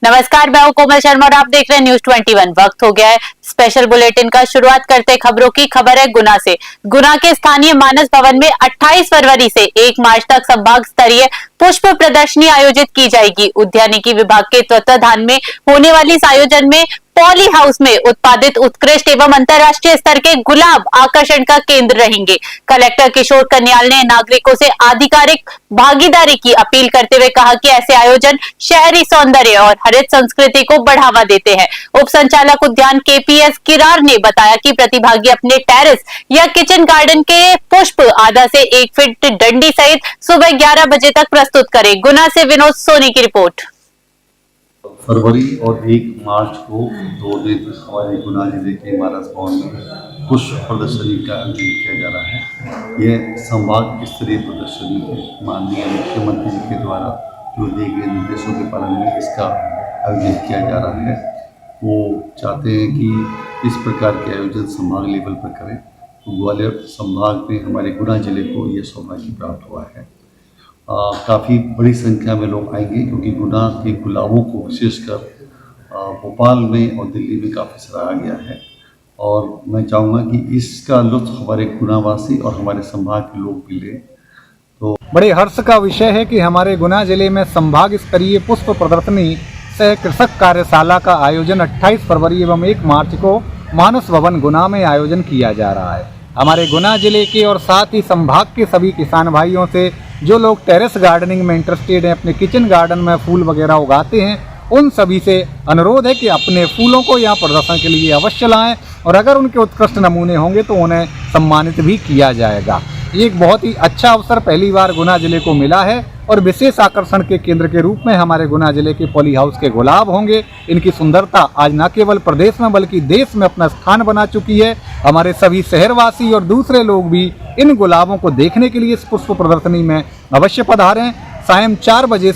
नमस्कार, मैं हूं कोमल शर्मा और आप देख रहे हैं न्यूज 21। वक्त हो गया है स्पेशल बुलेटिन का। शुरुआत करते खबरों की। खबर है गुना से। गुना के स्थानीय मानस भवन में 28 फरवरी से 1 मार्च तक संभाग स्तरीय पुष्प प्रदर्शनी आयोजित की जाएगी। उद्यानिकी विभाग के तत्वाधान में होने वाली इस आयोजन में पॉली हाउस में उत्पादित उत्कृष्ट एवं अंतर्राष्ट्रीय स्तर के गुलाब आकर्षण का केंद्र रहेंगे। कलेक्टर किशोर कन्याल ने नागरिकों से आधिकारिक भागीदारी की अपील करते हुए कहा कि ऐसे आयोजन शहरी सौंदर्य और हरित संस्कृति को बढ़ावा देते हैं। उप संचालक उद्यान केपीएस किरार ने बताया कि प्रतिभागी अपने टेरेस या किचन गार्डन के पुष्प आधा से 1 फीट डंडी सहित सुबह 11 बजे तक प्रस्तुत करें। गुना से विनोद सोनी की रिपोर्ट। फरवरी और 1 मार्च को 2 दिन हमारे गुना जिले के मानस भवन में पुष्प प्रदर्शनी का आयोजन किया जा रहा है। यह संभाग स्तरीय प्रदर्शनी है। माननीय मुख्यमंत्री जी के द्वारा जो दिए गए निर्देशों के पालन में इसका आयोजन किया जा रहा है। वो चाहते हैं कि इस प्रकार के आयोजन संभाग लेवल पर करें। तो ग्वालियर संभाग में हमारे गुना जिले को ये सौभाग्य प्राप्त हुआ है। काफ़ी बड़ी संख्या में लोग आएंगे क्योंकि गुना के गुलाबों को विशेषकर भोपाल में और दिल्ली में काफ़ी सराहा गया है। और मैं चाहूँगा कि इसका लुत्फ़ हमारे गुनावासी और हमारे संभाग के लोग भी लें। तो बड़े हर्ष का विषय है कि हमारे गुना जिले में संभाग स्तरीय पुष्प प्रदर्शनी सह कृषक कार्यशाला का आयोजन 28 फरवरी एवं 1 मार्च को मानस भवन गुना में आयोजन किया जा रहा है। हमारे गुना जिले के और साथ ही संभाग के सभी किसान भाइयों से जो लोग टेरेस गार्डनिंग में इंटरेस्टेड हैं, अपने किचन गार्डन में फूल वगैरह उगाते हैं, उन सभी से अनुरोध है कि अपने फूलों को यहाँ प्रदर्शन के लिए अवश्य लाएं और अगर उनके उत्कृष्ट नमूने होंगे तो उन्हें सम्मानित भी किया जाएगा। ये एक बहुत ही अच्छा अवसर पहली बार गुना जिले को मिला है और विशेष आकर्षण के केंद्र के रूप में हमारे गुना जिले के पॉली हाउस के गुलाब होंगे। इनकी सुंदरता आज न केवल प्रदेश में बल्कि देश में अपना स्थान बना चुकी है। हमारे सभी शहरवासी और दूसरे लोग भी इन गुलाबों को देखने के लिए इस पुष्प प्रदर्शनी में अवश्य पधारें। सायं 4 बजे।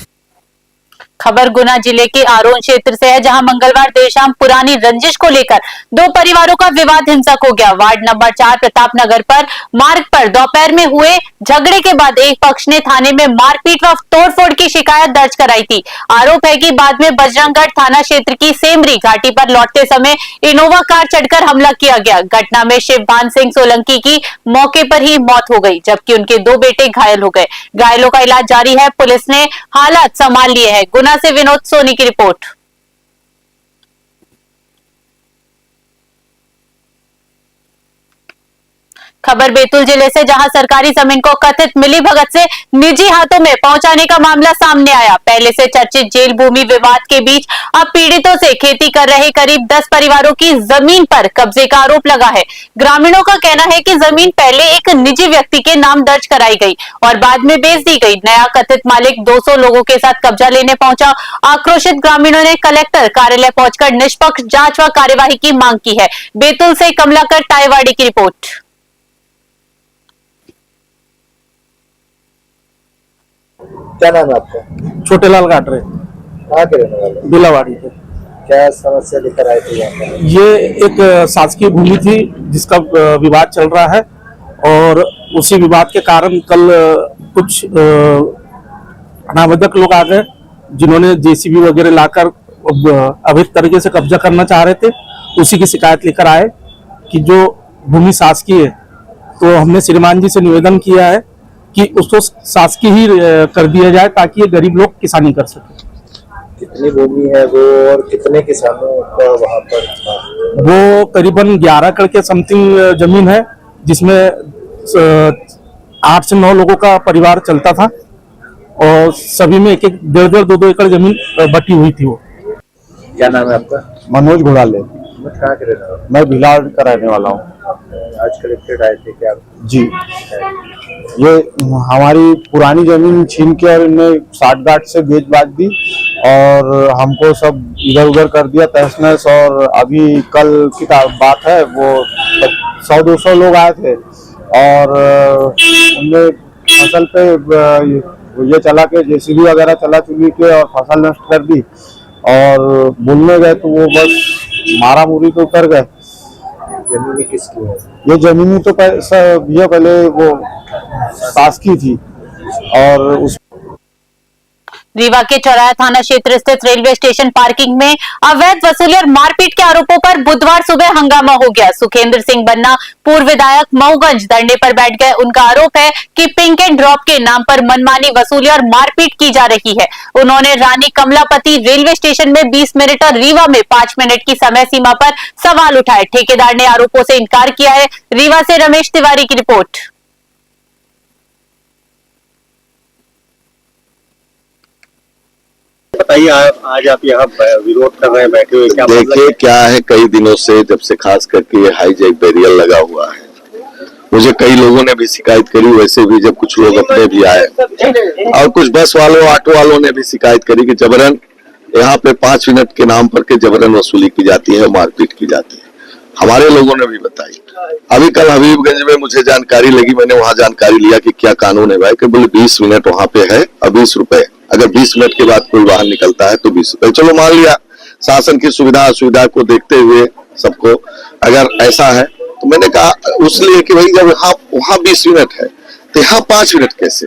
खबर गुना जिले के आरोन क्षेत्र से है, जहां मंगलवार देर शाम पुरानी रंजिश को लेकर 2 परिवारों का विवाद हिंसक हो गया। वार्ड नंबर 4 प्रताप नगर पर मार्ग पर दोपहर में हुए झगड़े के बाद एक पक्ष ने थाने में मारपीट व तोड़फोड़ की शिकायत दर्ज कराई थी। आरोप है कि बाद में बजरंगगढ़ थाना क्षेत्र की सेमरी घाटी पर लौटते समय इनोवा कार चढ़कर हमला किया गया। घटना में शिवभान सिंह सोलंकी की मौके पर ही मौत हो गई, जबकि उनके 2 बेटे घायल हो गए। घायलों का इलाज जारी है। पुलिस ने हालात संभाल लिए है। गुना से विनोद सोनी की रिपोर्ट। खबर बैतूल जिले से, जहां सरकारी जमीन को कथित मिलीभगत से निजी हाथों में पहुंचाने का मामला सामने आया। पहले से चर्चित जेल भूमि विवाद के बीच अब पीड़ितों से खेती कर रहे करीब 10 परिवारों की जमीन पर कब्जे का आरोप लगा है। ग्रामीणों का कहना है कि जमीन पहले एक निजी व्यक्ति के नाम दर्ज कराई गई और बाद में बेच दी गई। नया कथित मालिक 200 लोगों के साथ कब्जा लेने पहुंचा। आक्रोशित ग्रामीणों ने कलेक्टर कार्यालय पहुंचकर निष्पक्ष जांच व कार्यवाही की मांग की है। बैतूल से कमलाकर टाईवाड़ी की रिपोर्ट। क्या नाम है आपका? छोटेलाल गाटरे। कहाँ के रहने वाले? बिलावाड़ी के। क्या समस्या लेकर आए थे यहाँ पर? ये एक शासकीय भूमि थी जिसका विवाद चल रहा है और उसी विवाद के कारण कल कुछ अनावश्यक लोग आ गए जिन्होंने जेसीबी वगैरह लाकर अवैध तरीके से कब्जा करना चाह रहे थे। उसी की शिकायत लेकर आए कि जो भूमि शासकीय है, तो हमने श्रीमान जी से निवेदन किया है कि उसको शासकीय ही कर दिया जाए ताकि ये गरीब लोग किसानी कर सके। कितनी भूमि है वो और कितने किसानों का वहाँ पर था? वो करीबन 11 एकड़ के समथिंग जमीन है जिसमें 8 से 9 लोगों का परिवार चलता था और सभी में 1-1, 1.5, 2-2 एकड़ जमीन बटी हुई थी। वो क्या नाम है आपका? मनोज घोड़ाले। कहाँ के रहने वाले? मैं भिलाड़ का रहने वाला हूँ। आज कलेक्टेड आए थे क्या? जी, ये हमारी पुरानी जमीन छीन के और इन्हें साठगांठ से बेच बांट दी और हमको सब इधर उधर कर दिया तहस नहस। और अभी कल की बात है, वो 100-200 लोग आए थे और उनने फसल पे ये चला के जेसीबी वगैरह चला चुकी के और फसल नष्ट कर दी। और बोलने गए तो वो बस मारा मुरी तो उतर गए। जमीनी किसकी है? ये जमीनी तो ये पहले वो शासकीय थी और उस रीवा के चौराहा थाना क्षेत्र स्थित रेलवे स्टेशन पार्किंग में अवैध वसूली और मारपीट के आरोपों पर बुधवार सुबह हंगामा हो गया। सुखेंद्र सिंह बन्ना पूर्व विधायक मऊगंज धरने पर बैठ गए। उनका आरोप है कि पिंक एंड ड्रॉप के नाम पर मनमानी वसूली और मारपीट की जा रही है। उन्होंने रानी कमलापति रेलवे स्टेशन में 20 मिनट और रीवा में 5 मिनट की समय सीमा पर सवाल उठाए। ठेकेदार ने आरोपों से इनकार किया है। रीवा से रमेश तिवारी की रिपोर्ट। बताइए, आज आप यहाँ विरोध कर रहे हैं, बैठे हुए, क्या देखिए क्या है, कई दिनों से जब से खास करके ये हाईजैक बैरियर लगा हुआ है, मुझे कई लोगों ने भी शिकायत करी। वैसे भी जब कुछ लोग अपने भी आए और कुछ बस वालों ऑटो वालों ने भी शिकायत करी कि जबरन यहाँ पे 5 मिनट के नाम पर के जबरन वसूली की जाती है, मारपीट की जाती है। हमारे लोगों ने भी बताई। अभी कल हबीबगंज में मुझे जानकारी लगी, मैंने वहां जानकारी लिया कि क्या कानून है भाई, कि बोले 20 मिनट वहां पे है और 20 रुपए। अगर 20 मिनट के बाद कोई बाहर निकलता है तो 20 रुपए। चलो मान लिया, शासन की सुविधा असुविधा को देखते हुए सबको अगर ऐसा है, तो मैंने कहा उसलिए कि भाई जब वहां 20 मिनट है तो यहाँ 5 मिनट कैसे,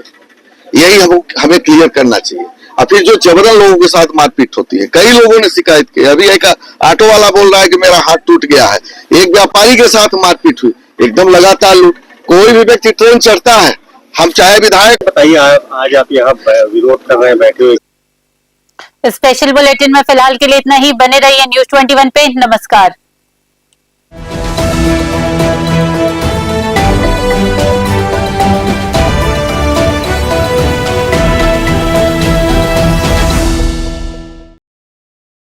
यही हमें क्लियर करना चाहिए। और फिर जो जबरन लोगों के साथ मारपीट होती है, कई लोगों ने शिकायत की। अभी एक ऑटो वाला बोल रहा है कि मेरा हाथ टूट गया है। एक व्यापारी के साथ मारपीट हुई, एकदम लगातार लूट। कोई भी व्यक्ति ट्रेन चढ़ता है, हम चाहे विधायक। बताइए, आज आप यहाँ विरोध कर रहे हैं, बैठे हुए। स्पेशल बुलेटिन में फिलहाल के लिए इतना ही। बने रहिए News 21 पे। नमस्कार।